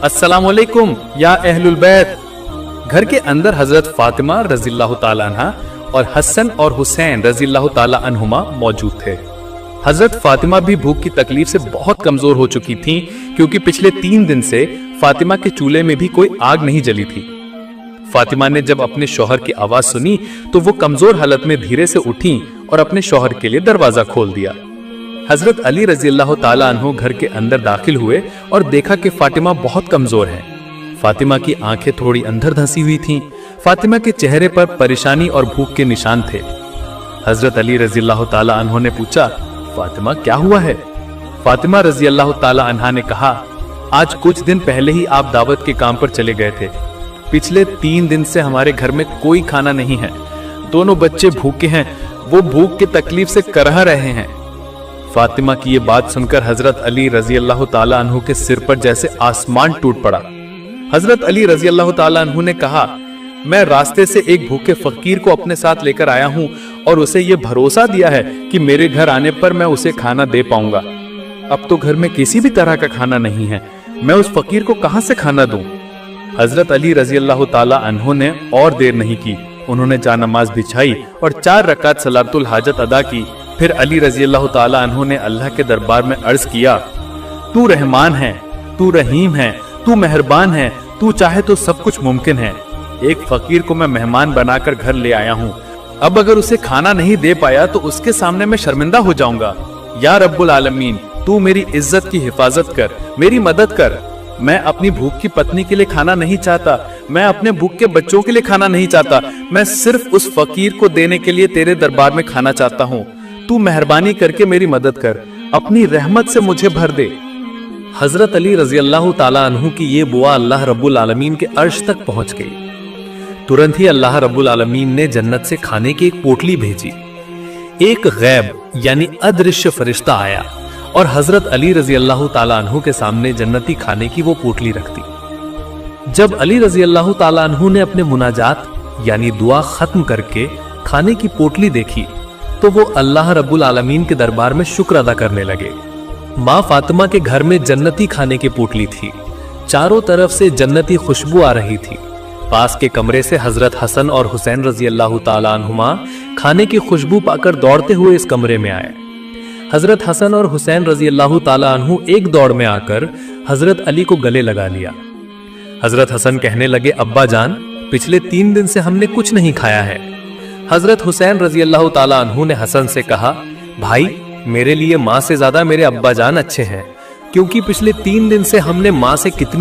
अस्सलाम वालेकुम या अहलुल बैत। घर के अंदर हजरत फातिमा रज़ियल्लाहु ताला अन्हा और हसन और हुसैन रज़ियल्लाहु ताला अन्हुमा मौजूद थे। हजरत फातिमा भी भूख की तकलीफ से बहुत कमजोर हो चुकी थीं, क्योंकि पिछले 3 दिन से फातिमा के चूल्हे में भी कोई आग नहीं जली थी। फातिमा ने जब अपने शौहर की आवाज सुनी तो वो कमजोर हालत में धीरे से उठी और अपने शौहर के लिए दरवाजा खोल दिया। हजरत अली रज़ियल्लाहु ताला अन्हु घर के अंदर दाखिल हुए और देखा कि फातिमा बहुत कमजोर है। फातिमा की आंखें थोड़ी अंदर धंसी हुई थीं। फातिमा के चेहरे पर परेशानी और भूख के निशान थे। हजरत अली रज़ियल्लाहु ताला अन्हु ने पूछा, फातिमा क्या हुआ है? फातिमा रज़ियल्लाहु ताला अन्हा ने कहा, आज कुछ दिन पहले ही आप दावत के काम पर चले गए थे। पिछले 3 दिन से हमारे घर में कोई खाना नहीं है। दोनों बच्चे भूखे हैं, वो भूख की तकलीफ से करह रहे हैं। फातिमा की ये बात सुनकर हजरत अली रज़ियल्लाहु ताला अन्हु के सिर पर जैसे आसमान टूट पड़ा। हजरत अली रज़ियल्लाहु ताला अन्हु ने कहा, मैं रास्ते से एक भूखे फकीर को अपने साथ लेकर आया हूं और उसे ये भरोसा दिया है कि मेरे घर आने पर मैं उसे खाना दे पाऊंगा। अब तो घर में किसी भी तरह का खाना नहीं है, मैं उस फकीर को कहां से खाना दूं? हजरत अली रज़ियल्लाहु ताला अन्हु ने और देर नहीं की। उन्होंने जानमाज बिछाई और 4 रकात सलातुल हाजत अदा की। फिर अली रज़ियल्लाहु ताला अन्हु ने अल्लाह के दरबार में अर्ज किया, तू रहमान है, तू रहीम है, तू मेहरबान है, तू चाहे तो सब कुछ मुमकिन है। एक फकीर को मैं मेहमान बनाकर घर ले आया हूँ। अब अगर उसे खाना नहीं दे पाया तो उसके सामने मैं शर्मिंदा हो जाऊंगा। या रब्बुल आलमीन, तू मेरी इज्जत की हिफाजत कर, मेरी मदद कर। मैं अपनी भूख की पत्नी के लिए खाना नहीं चाहता, मैं अपने भूख के बच्चों के लिए खाना नहीं चाहता, मैं सिर्फ उस फकीर को देने के लिए तेरे दरबार में खाना चाहता हूँ। तू मेहरबानी करके मेरी मदद कर, अपनी रहमत से मुझे भर दे। हजरत अली रज़ियल्लाहु ताला अन्हु की ये दुआ अल्लाह रब्बुल आलमीन के अर्श तक पहुंच गई। तुरंत ही अल्लाह रब्बुल आलमीन ने जन्नत से खाने की एक पोटली भेजी। एक गैब यानी अदृश्य फरिश्ता आया और हजरत अली रज़ियल्लाहु ताला अन्हु के सामने जन्नती खाने की वो पोटली रख दी। जब अली रज़ियल्लाहु ताला अन्हु ने अपने मुनाजात यानी दुआ खत्म करके खाने की पोटली देखी तो वो अल्लाह रब्बुल आलमीन के दरबार में शुक्र अदा करने लगे। माँ फातिमा के घर में जन्नती खाने की पोटली थी। चारों तरफ से जन्नती खुशबू आ रही थी। पास के कमरे से हजरत हसन और हुसैन रज़ियल्लाहु ताला अन्हुमा खाने की खुशबू पाकर दौड़ते हुए इस कमरे में आए। हजरत हसन और हुसैन रज़ियल्लाहु ताला अन्हु एक दौड़ में आकर हजरत अली को गले लगा लिया। हजरत हसन कहने लगे, अब्बा जान, पिछले 3 दिन से हमने कुछ नहीं खाया है। हजरत हुसैन रज़ियल्लाहु ताला अन्हु ने हसन से कहा, भाई, मेरे लिए माँ से ज्यादा मेरे अब्बा जान अच्छे हैं, क्योंकि पिछले 3 दिन से हमने माँ से कितनी